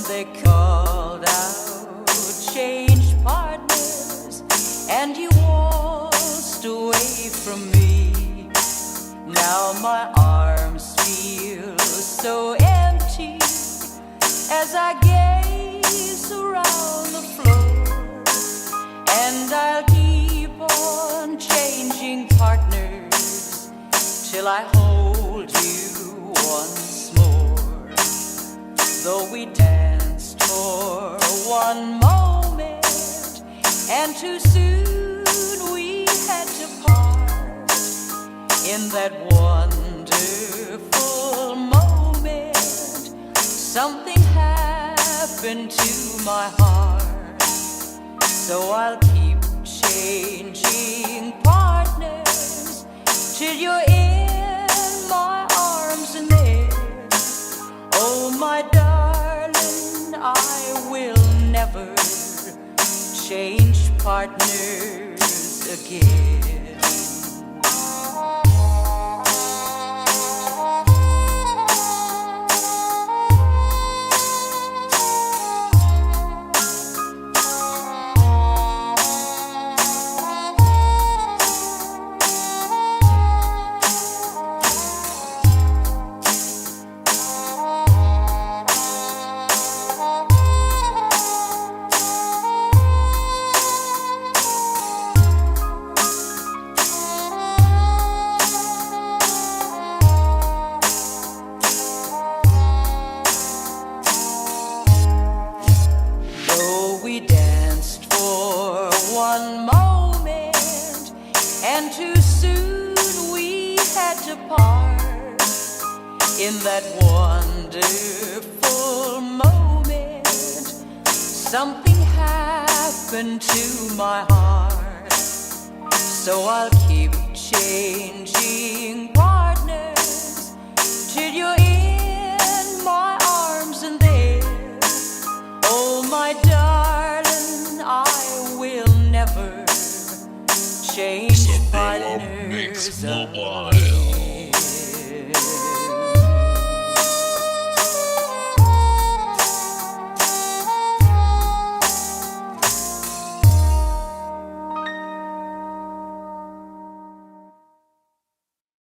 they called out, changed partners, and you waltzed away from me. Now my arms feel so empty as I gaze around the floor, and I'll keep on changing partners till I hold you once more. Though we danced for one moment, and too soon we had to part. In that wonderful moment, something happened to my heart. So I'll keep changing partners till you're in my arms and there. Oh, my darling, I will never change partners again. We danced for one moment, and too soon we had to part. In that wonderful moment, something happened to my heart. So I'll keep changing partners till you're in my arms and there. Oh, my darling, I will never change partners again.